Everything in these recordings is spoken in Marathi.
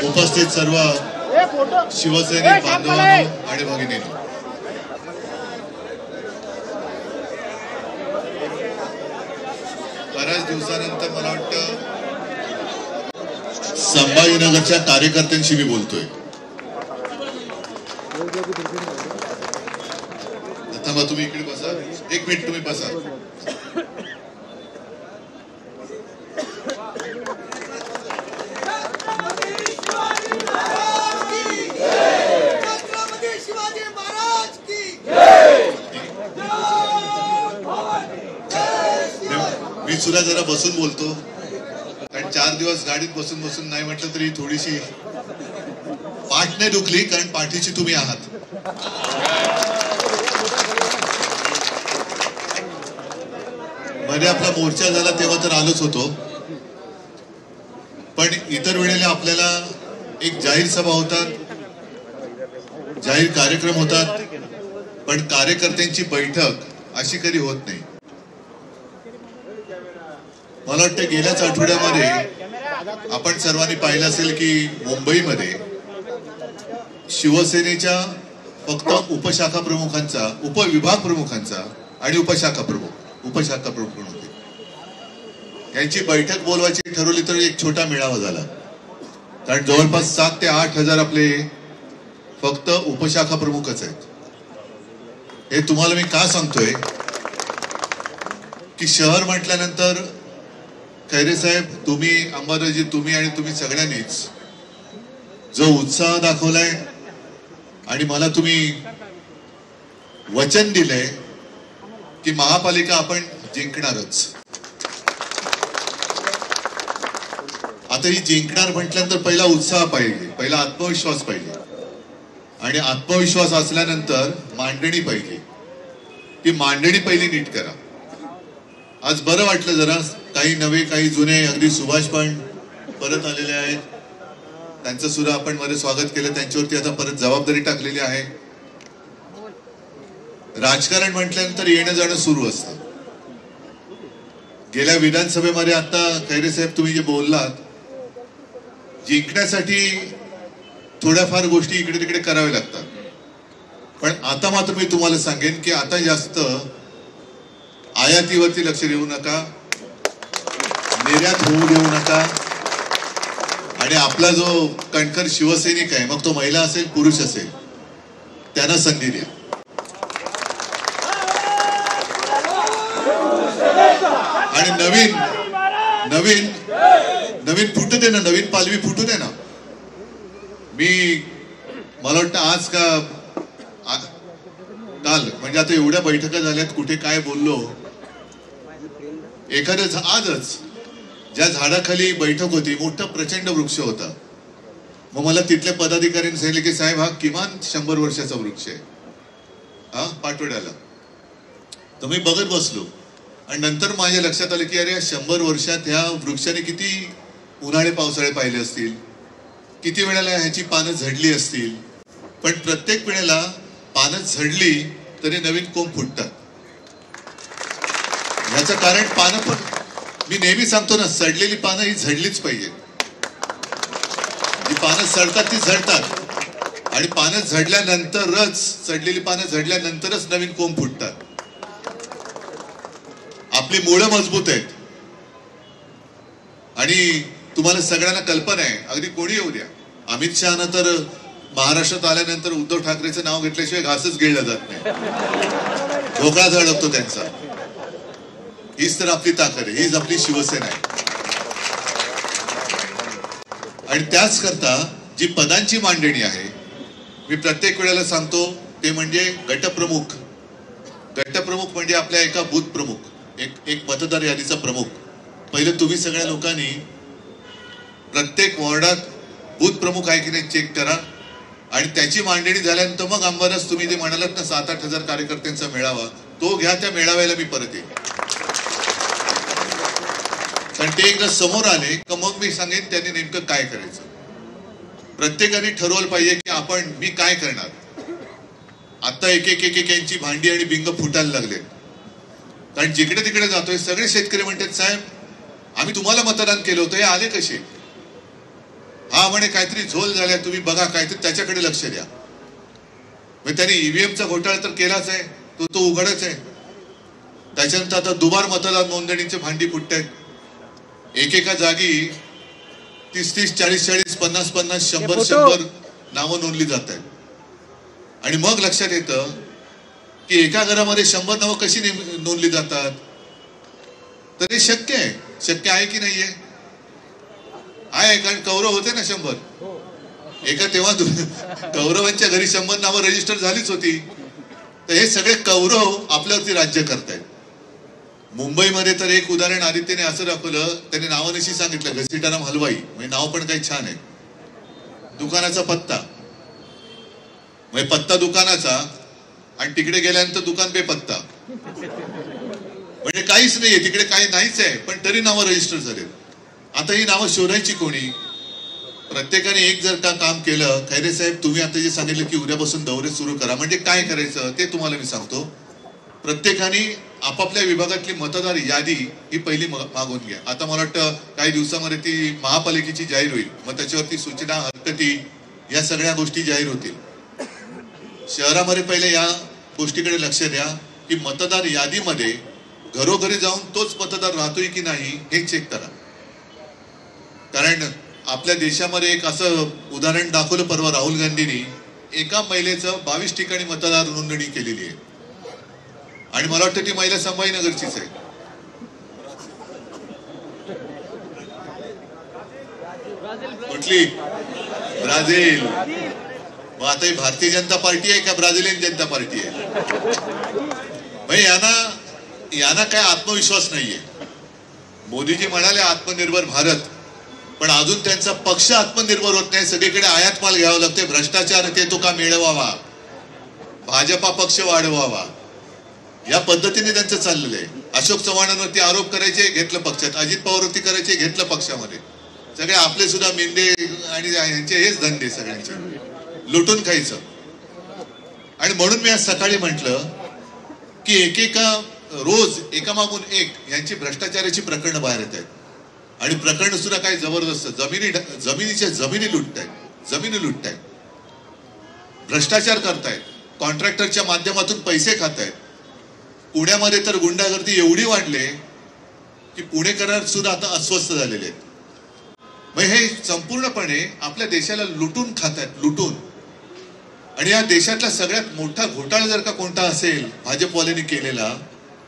उपस्थित सर्व शिवसैनिक बांधवांनो आणि भगिनींनो, बऱ्याच दिवसानंतर मला वाटतं संभाजीनगरच्या कार्यकर्त्यांशी मी बोलतोय. आता तुम्ही इकडे बसा, एक मिनिट तुम्ही बसा. मी सुद्धा जरा बसून बोलतो, कारण 4 दिवस गाडीत बसून बसून नाही म्हटलं तरी थोडीशी पाठ नाही दुखली, कारण पाठीची तुम्ही आहात. मध्ये आपला मोर्चा झाला तेव्हा तर आलोच होतो, पण इतर वेळेला आपल्याला एक जाहीर सभा होतात, जाहीर कार्यक्रम होतात, पण कार्यकर्त्यांची बैठक अशी कधी होत नाही. मला वाटतं गेल्याच आठवड्यामध्ये आपण सर्वांनी पाहिलं असेल की मुंबईमध्ये शिवसेनेच्या फक्त उपशाखा प्रमुखांचा, उपविभाग प्रमुखांचा आणि उपशाखा प्रमुख होते, यांची बैठक बोलवायची ठरवली तर एक छोटा मेळावा झाला. कारण जवळपास 7 ते 8 हजार आपले फक्त उपशाखा प्रमुखच आहेत. हे तुम्हाला मी का सांगतोय की शहर म्हटल्यानंतर खैरे साहेब, तुम्ही, अंबादासजी, तुम्ही आणि तुम्ही सगळ्यांनीच जो उत्साह दाखवलाय आणि मला तुम्ही वचन दिलंय की महापालिका आपण जिंकणारच. आता ही जिंकणार म्हटल्यानंतर पहिला उत्साह पाहिजे, पहिला आत्मविश्वास पाहिजे, आणि आत्मविश्वास असल्यानंतर मांडणी पाहिजे. ती मांडणी पहिली नीट करा. आज बरं वाटलं, जरा काही नवे काही जुने, अगदी सुभाष पण परत आलेले आहेत, त्यांचं सुद्धा आपण मध्ये स्वागत केलं. त्यांच्यावरती आता परत जबाबदारी टाकलेली आहे. राजकारण म्हटल्यानंतर येणं जाणं सुरू असतं. गेल्या विधानसभेमध्ये आता खैरे साहेब तुम्ही जे बोललात, जिंकण्यासाठी थोड्याफार गोष्टी इकडे तिकडे कराव्या लागतात, पण आता मात्र मी तुम्हाला सांगेन की आता जास्त आयातीवरती लक्ष देऊ नका, निर्यात होऊ देऊ नका, आणि आपला जो कणखर शिवसैनिक आहे, मग तो महिला असेल पुरुष असेल, त्यांना संधी द्या. आणि नवीन नवीन नवीन फुटू दे ना, नवीन पालवी फुटू दे ना. मला वाटतं आज का काल, म्हणजे आता एवढ्या बैठका झाल्यात, कुठे काय बोललो, एखादं आजच ज्या झाडाखाली बैठक होती, मोठा प्रचंड वृक्ष होता, मग मला तिथल्या पदाधिकाऱ्यांनी सांगितले की साहेब, हा किमान 100 वर्षाचा वृक्ष आहे, हा पाटोड्याला. तर मी बघत बसलो, आणि नंतर माझ्या लक्षात आलं की अरे, 100 वर्षात ह्या वृक्षाने किती उन्हाळे पावसाळे पाहिले असतील, किती वेळेला ह्याची पानं झडली असतील, पण प्रत्येक वेळेला पानं झडली तरी नवीन कोंब फुटतात. ह्याचं कारण पानं, पण मी नेहमी सांगतो ना, सडलेली पानं ही झडलीच पाहिजे. जी पानं सडतात ती झडतात, आणि पानं झडल्यानंतरच, सडलेली पानं झडल्यानंतरच नवीन कोंब फुटतात. आपली मुळं मजबूत आहेत, आणि तुम्हाला सगळ्यांना कल्पना आहे, अगदी कोणी येऊ द्या, अमित शहानं तर महाराष्ट्रात आल्यानंतर उद्धव ठाकरेचं नाव घेतल्याशिवाय घासच गिळला जात नाही, ढोकळा झळकतो त्यांचा. हीच तर आपली ताकद आहे, हीच आपली शिवसेना आहे. आणि त्याच करता जी पदांची मांडणी आहे, मी प्रत्येक वेळेला सांगतो, ते म्हणजे गटप्रमुख. गटप्रमुख म्हणजे आपल्या एका बूथ प्रमुख, एक मतदार यादीचा प्रमुख. पहिले तुम्ही सगळ्या लोकांनी प्रत्येक वॉर्डात बूथ प्रमुख आहे की नाही चेक करा, आणि त्याची मांडणी झाल्यानंतर मग अंबादास, तुम्ही जे म्हणालात ना 7-8 हजार कार्यकर्त्यांचा मेळावा, तो घ्या. त्या मेळाव्याला मी परत येईन, कारण ते एकदा समोर आले का मग मी सांगेन त्यांनी नेमकं काय करायचं. प्रत्येकाने ठरवलं पाहिजे की आपण, मी काय करणार. आता एक यांची भांडी आणि बिंग फुटायला लागले, कारण जिकडे तिकडे जातोय सगळे शेतकरी म्हणतात साहेब आम्ही तुम्हाला मतदान केलं होतं, हे आले कसे? हा म्हणे काहीतरी झोल झाल्या, तुम्ही बघा काहीतरी त्याच्याकडे लक्ष द्या. मग त्यांनी ईव्हीएमचा घोटाळा तर केलाच आहे, तो उघडच आहे. त्याच्यानंतर आता दुबार मतदार नोंदणीचे भांडी फुटतायत. एकेका जागी 30-30, 40-40, 50-50, 100-100 नावं नोंदली जात आहेत. आणि मग लक्षात येतं की एका घरामध्ये 100 नावं कशी नोंदली जातात. तर हे शक्य आहे की नाहीये? आहे, कारण कौरव होते ना 100. एका तेव्हा कौरवांच्या घरी 100 नावं रजिस्टर झालीच होती. तर हे सगळे कौरव आपल्यावरती राज्य करतायत. मुंबईमध्ये तर एक उदाहरण आदित्यने असं दाखवलं, त्याने नावानिशी सांगितलं घसीटाराम हलवाई, म्हणजे नाव पण काही छान आहे. दुकानाचा पत्ता म्हणजे पत्ता दुकानाचा, आणि तिकडे गेल्यानंतर दुकान बेपत्ता, म्हणजे काहीच नाहीये तिकडे, काही नाहीच आहे, पण तरी नावं रजिस्टर झाले. आता ही नावं शोधायची कोणी? प्रत्येकाने एक जर का काम केलं, खैरे साहेब तुम्ही आता जे सांगितलं की उद्यापासून दौरे सुरू करा, म्हणजे काय करायचं ते तुम्हाला मी सांगतो. प्रत्येकाने आपापल्या विभागातली मतदार यादी ही पहिली मागून घ्या. आता मला वाटतं काही दिवसामध्ये ती महापालिकेची जाहीर होईल, मग त्याच्यावरती सूचना, हरकती, या सगळ्या गोष्टी जाहीर होतील. शहरामध्ये पहिले या गोष्टीकडे लक्ष द्या की मतदार यादीमध्ये घरोघरी जाऊन तोच मतदार राहतोय की नाही हे चेक करा. कारण आपल्या देशामध्ये एक असं उदाहरण दाखवलं परवा राहुल गांधींनी, एका महिलेचं 22 ठिकाणी मतदार नोंदणी केलेली आहे, आणि मला वाटतं ती महिला संभाजीनगरचीच आहे. कुठली? ब्राझील. मग आता ही भारतीय जनता पार्टी आहे का ब्राझिलियन जनता पार्टी आहे? भाई यांना काय आत्मविश्वास नाहीये. मोदीजी म्हणाले आत्मनिर्भर भारत, पण अजून त्यांचा पक्ष आत्मनिर्भर होत नाही. सगळीकडे आयात माल घ्यावा लागते, भ्रष्टाचार ते तो का मिळवावा, भाजपा पक्ष वाढवावा, या पद्धतीने त्यांचं चाललेलं आहे. अशोक चव्हाणांवरती आरोप करायचे, घेतलं पक्षात. अजित पवारवरती करायचे, घेतलं पक्षामध्ये. सगळे आपले सुद्धा मेंढे आणि यांचे हेच धंदे सगळ्यांचे, लुटून खायचं. आणि म्हणून मी आज सकाळी म्हटलं की एकेका रोज एकामागून एक यांची भ्रष्टाचाराची प्रकरणं बाहेर येत आहेत. आणि प्रकरण सुद्धा काय जबरदस्त, जमिनी लुटतायत, भ्रष्टाचार करतायत, कॉन्ट्रॅक्टरच्या माध्यमातून पैसे खातायत. पुण्यामध्ये तर गुंडागर्दी एवढी वाढले की पुणेकर सुद्धा आता अस्वस्थ झालेले आहेत. मग हे संपूर्णपणे आपल्या देशाला लुटून खातायत, लुटून. आणि या देशातला सगळ्यात मोठा घोटाळा जर का कोणता असेल भाजपवाल्यांनी केलेला,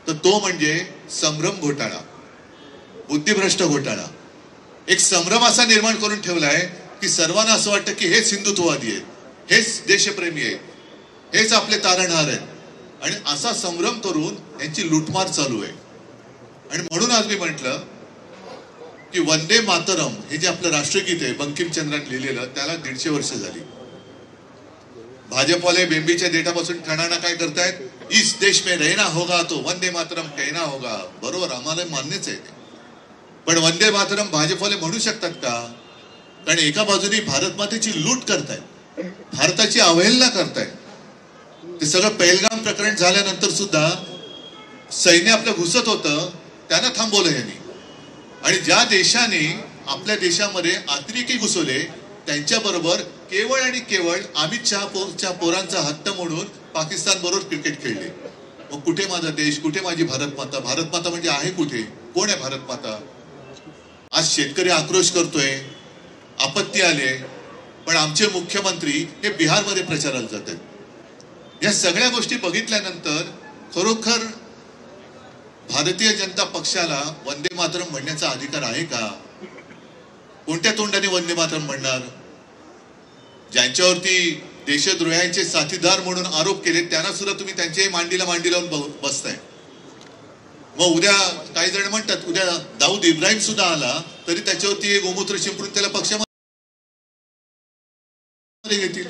तर तो म्हणजे संभ्रम घोटाळा, बुद्धिभ्रष्ट घोटाळा. एक संभ्रम असा निर्माण करून ठेवलाय की सर्वांना असं वाटतं की हेच हिंदुत्ववादी आहेत, हेच देशप्रेमी आहेत, हेच आपले तारणहार आहेत. आणि असा संभ्रम करून यांची लुटमार चालू आहे. आणि म्हणून आज मी म्हटलं की वंदे मातरम हे जे आपलं राष्ट्रगीत आहे बंकिमचंद्रांनी लिहिलेलं, त्याला 150 वर्ष झाली. भाजपवाले बेंबीच्या देठापासून ठणाणा काय करतायत, इस देश में रहना होगा तो वंदे मातरम कहना होगा. बरोबर, आम्हाला मान्यच आहे. पण वंदे मातरम भाजपवाले म्हणू शकतात का? कारण एका बाजूने भारत मातेची लूट करतायत, भारताची अवहेलना करतायत. ते सगळं पहलगाम प्रकरण झाल्यानंतर सुद्धा सैन्य आपलं घुसत होतं, त्यांना थांबवलं यांनी. आणि ज्या देशाने आपल्या देशामध्ये अतिरेकी घुसवले, त्यांच्याबरोबर केवळ आणि केवळ अमित शहाच्या पोरांचा हट्ट म्हणून पाकिस्तान बरोबर क्रिकेट खेळले. मग कुठे माझा देश, कुठे माझी भारत माता? भारत माता म्हणजे आहे कुठे? कोण आहे भारत माता? आज शेतकरी आक्रोश करतोय, आपत्ती आले, पण आमचे मुख्यमंत्री हे बिहारमध्ये प्रचाराला जातात. या सगळ्या गोष्टी बघितल्यानंतर खरोखर भारतीय जनता पक्षाला वंदे मातरम म्हणण्याचा अधिकार आहे का? कोणत्या तोंडाने वंदे मातरम म्हणणार? ज्यांच्यावरती देशद्रोह्यांचे साथीदार म्हणून आरोप केले त्यांना सुद्धा तुम्ही त्यांच्या मांडीला मांडी लावून बसताय. मग उद्या काही जण म्हणतात उद्या दाऊद इब्राहिम सुद्धा आला तरी त्याच्यावरती गोमूत्र शिंपडून त्याला पक्षामध्ये घेतील.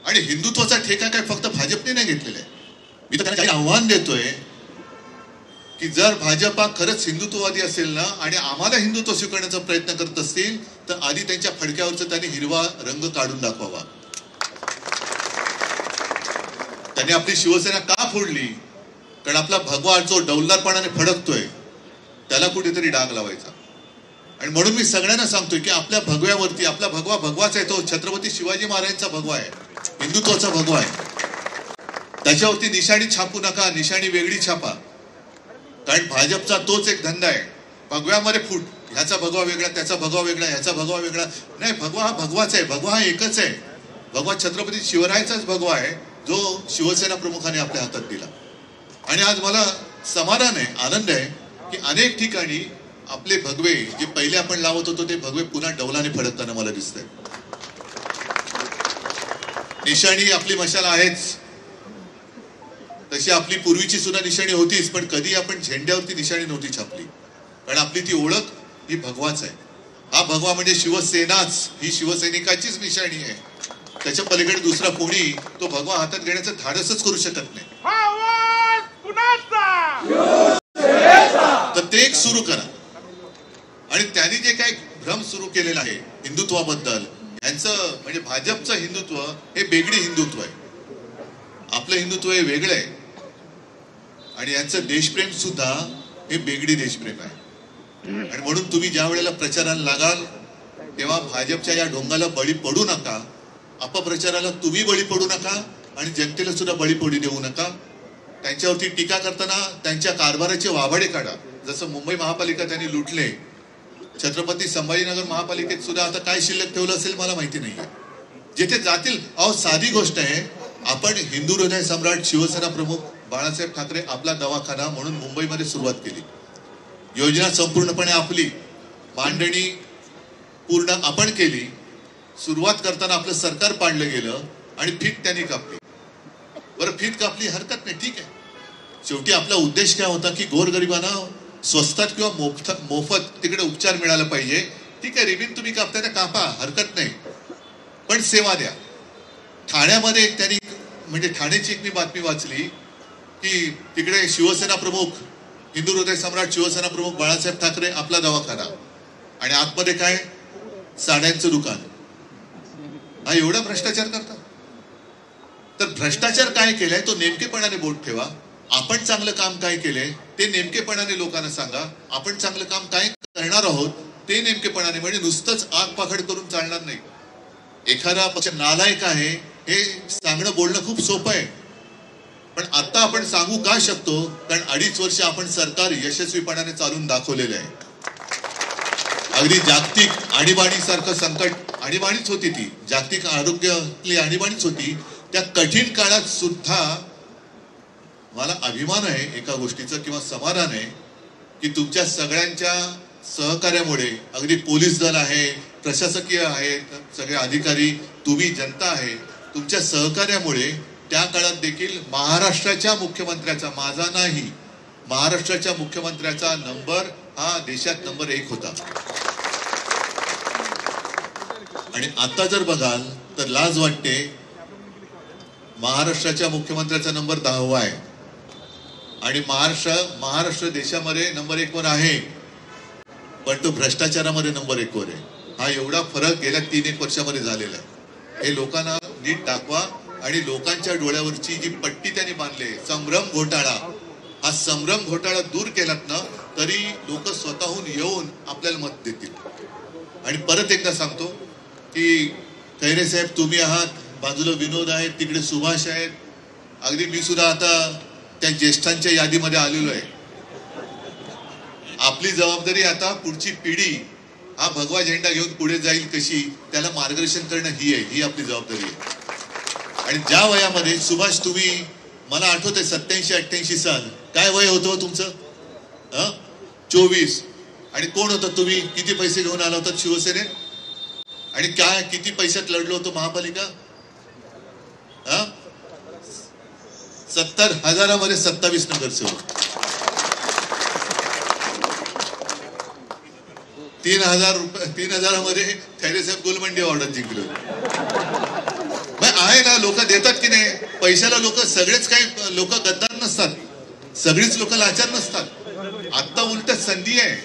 आणि हिंदुत्वाचा ठेका काय फक्त भाजपने नाही घेतलेला आहे. मी तर त्यांना काही आव्हान देतोय की जर भाजपा खरंच हिंदुत्ववादी असेल ना आणि आम्हाला हिंदुत्व स्वीकारण्याचा प्रयत्न करत असतील तर आधी त्यांच्या फडक्यावरचा त्यांनी हिरवा रंग काढून दाखवावा. त्यांनी आपली शिवसेना का फोडली? कारण आपला भगवा जो डौलदारपणाने फडकतोय त्याला कुठेतरी डाग लावायचा. आणि म्हणून मी सगळ्यांना सांगतोय की आपल्या भगव्यावरती, आपला भगवा भगवाच आहे, तो छत्रपती शिवाजी महाराजांचा भगवा आहे, हिंदुत्वाचा भगवा आहे. त्याच्यावरती निशाणी छापू नका, निशाणी वेगळी छापा. कारण भाजपचा तोच एक धंदा आहे, भगव्यामध्ये फूट, ह्याचा भगवा वेगळा, त्याचा भगवा वेगळा, ह्याचा भगवा वेगळा. नाही, भगवा हा भगवाच आहे, भगवा हा एकच आहे. भगवा छत्रपती शिवरायांचाच भगवा आहे, जो शिवसेना प्रमुखाने आपल्या हातात दिला. आणि आज मला समाधान आहे, आनंद आहे की अनेक ठिकाणी आपले भगवे जे पहिले आपण लावत होतो ते भगवे पुन्हा डौलाने फडकताना मला दिसतंय. निशाणी आपली मशाल आहेच, तशी आपली पूर्वीची सुद्धा निशाणी होतीच, पण कधी आपण झेंड्यावरती निशाणी नव्हती छापली. कारण आपली ती ओळख ही भगवाच आहे. हा भगवा म्हणजे शिवसेनाच, ही शिवसैनिकाचीच निशाणी आहे. त्याच्या पलीकडे दुसरा कोणी तो भगवा हातात घेण्याचं धाडसच करू शकत नाही. तर ते एक सुरू करा. आणि त्यांनी जे काही भ्रम सुरू केलेला आहे हिंदुत्वाबद्दल, यांचं म्हणजे भाजपचं हिंदुत्व हे बेगडी हिंदुत्व आहे, आपलं हिंदुत्व हे वेगळं आहे. आणि यांचं देशप्रेम सुद्धा हे बेगडी देशप्रेम आहे. आणि म्हणून तुम्ही ज्या वेळेला प्रचाराला लागाल तेव्हा भाजपच्या या ढोंगाला बळी पडू नका, अपप्रचाराला तुम्ही बळी पडू नका आणि जनतेला सुद्धा बळी पडू देऊ नका. त्यांच्यावरती टीका करताना त्यांच्या कारभाराचे वाभाडे काढा. जसं मुंबई महापालिका त्यांनी लुटले, छत्रपती संभाजीनगर महापालिकेत सुद्धा आता काय शिल्लक ठेवलं असेल मला माहिती नाहीये. जिथे जातील, अहो साधी गोष्ट आहे, आपण हिंदू हृदय सम्राट शिवसेना प्रमुख बाळासाहेब ठाकरे आपला दवाखाना म्हणून मुंबईमध्ये सुरुवात केली. योजना संपूर्णपणे आपली, मांडणी पूर्ण आपण केली. सुरुवात करताना आपलं सरकार पाडलं गेलं आणि फीत त्यांनी कापली. बरं, फीत कापली हरकत नाही, ठीक आहे. शेवटी आपला उद्देश काय होता की गोरगरिबांना स्वस्तात किंवा मोफत तिकडे उपचार मिळाला पाहिजे. ठीक आहे, रिबीन तुम्ही कापताना कापा, हरकत नाही, पण सेवा द्या. ठाण्यामध्ये त्यांनी म्हणजे ठाण्याची एक मी बातमी वाचली की तिकडे शिवसेना प्रमुख, हिंदू हृदय सम्राट शिवसेना प्रमुख बाळासाहेब ठाकरे आपला दवाखाना आणि आतमध्ये काय, साड्यांचं दुकान. हा एवढा भ्रष्टाचार करता? तर भ्रष्टाचार काय केलाय तो नेमकेपणाने बोट ठेवा. आपण चांगलं काम काय केलंय ते नेमकेपणाने लोकांना सांगा. आपण चांगलं काम काय करणार आहोत ते नेमकेपणाने, म्हणजे नुसतंच आग पाखड करून चालणार नाही. एखादा पक्ष नालायक आहे हे सांगणं बोलणं खूप सोपं आहे, पण आता आपण सांगू का शकतो? कारण 2.5 वर्ष आपण सरकार यशस्वीपणाने चालून दाखवलेलं आहे. अगदी जागतिक आणीबाणी सारखं संकट, आणीबाणीच होती ती, जागतिक आरोग्यातली आणीबाणीच होती. त्या कठीण काळात सुद्धा मला अभिमान आहे एका गोष्टीचा किंवा समाधान आहे की तुमच्या सगळ्यांच्या सहकार्यामुळे, अगदी पोलीस दल आहे, प्रशासकीय आहे, सगळे अधिकारी, तुम्ही जनता आहे, तुमच्या सहकार्यामुळे त्या काळात देखील महाराष्ट्राच्या मुख्यमंत्र्याचा, माझा नाही, महाराष्ट्राच्या मुख्यमंत्र्याचा नंबर हा देशात नंबर 1 होता. आणि आता जर बघाल तर लाज वाटते, महाराष्ट्राच्या मुख्यमंत्र्याचा नंबर 10वा आहे आणि महाराष्ट्र देशामध्ये नंबर 1 वर आहे, पण तो भ्रष्टाचारामध्ये नंबर 1 वर आहे. हा एवढा फरक गेल्या 3-1 वर्षामध्ये झालेला आहे. हे लोकांना नीट दाखवा. आणि लोकांच्या डोळ्यावरची जी पट्टी त्यांनी बांधले, संभ्रम घोटाळा, हा संभ्रम घोटाळा दूर केलात ना तरी लोक स्वतःहून येऊन आपल्याला मत देतील. आणि परत एकदा सांगतो की खैरे साहेब तुम्ही आहात, बाजूला विनोद आहेत, तिकडे सुभाष आहेत, अगदी मी सुद्धा आता त्या ज्येष्ठांच्या यादीमध्ये आलेलो आहे. आपली जबाबदारी आता पुढची पिढी हा भगवा झेंडा घेऊन पुढे जाईल कशी, त्याला मार्गदर्शन करणं ही आहे, ही आपली जबाबदारी आहे. आणि ज्या वयामध्ये सुभाष तुम्ही, मला आठवतंय 87-88 साल, काय वय होतं तुमचं? 24. आणि कोण होतं तुम्ही? किती पैसे घेऊन आला होता शिवसेनेत? आणि काय किती पैशात लढलो होतो महापालिका? 70,000 मध्ये 27 नगरसेवक, 3,000 मध्ये खैरे साहेब गोलमंडी ऑर्डर जिंकलो. आहे ना, लोक देतात की नाही पैशाला? लोक सगळेच काही लोक गद्दार नसतात, सगळीच लोक लाचार नसतात. आता उलट संधी आहे.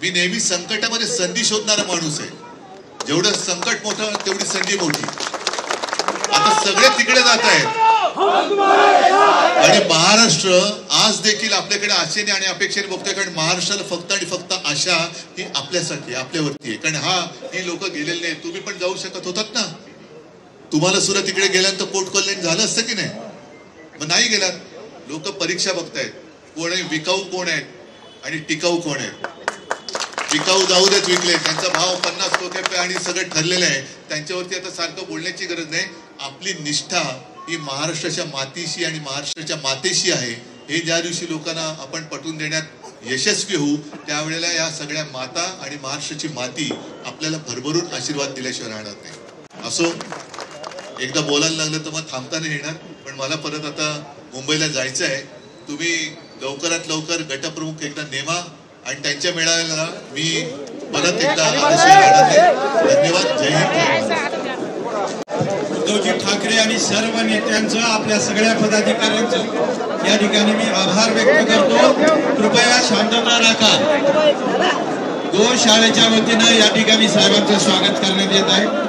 मी नेहमी संकटामध्ये संधी शोधणारा माणूस आहे. जेवढं संकट मोठं तेवढी संधी मोठी. आता सगळे तिकडे जात आहेत आणि महाराष्ट्र आज देखील आपल्याकडे आशेने आणि अपेक्षेने बघतोय, कारण महाराष्ट्राला फक्त आणि फक्त आशा ही आपल्यासाठी आपल्यावरती आहे. कारण ही लोक गेलेले नाही. तुम्ही पण जाऊ शकत होतात ना. तुम्हाला सुद्धा तिकडे गेल्यानंतर पोट कल्याण झालं असतं की नाही? मग नाही गेलात. लोक परीक्षा बघतायत, कोण आहे विकाऊ, कोण आहेत आणि टिकाऊ कोण आहेत. विकाऊ जाऊ देत, विकले, त्यांचा भाव 50 टक्के आणि सगळं ठरलेलं आहे. त्यांच्यावरती आता सारखं बोलण्याची गरज नाही. आपली निष्ठा ही महाराष्ट्राच्या मातीशी आणि महाराष्ट्राच्या मातेशी आहे. हे ज्या दिवशी लोकांना आपण पटवून देण्यात यशस्वी होऊ, त्यावेळेला या सगळ्या माता आणि महाराष्ट्राची माती आपल्याला भरभरून आशीर्वाद दिल्याशिवाय राहणार नाही. असो, एकदा बोलायला लागलं तर मग थांबता नाही येणार. पण मला परत आता मुंबईला जायचं आहे. तुम्ही लवकरात लवकर गटप्रमुख एकदा नेमा आणि त्यांच्या मेळाव्याला मी परत एकदा आल्याशिवाय राहणार नाही. धन्यवाद. जय हिंद. उद्धवजी ठाकरे आणि सर्व नेत्यांचं, आपल्या सगळ्या पदाधिकाऱ्यांचं या ठिकाणी मी आभार व्यक्त करतो. कृपया शांतता राखा. गोशाळेच्या वतीनं या ठिकाणी साहेबांचं स्वागत करण्यात येत आहे.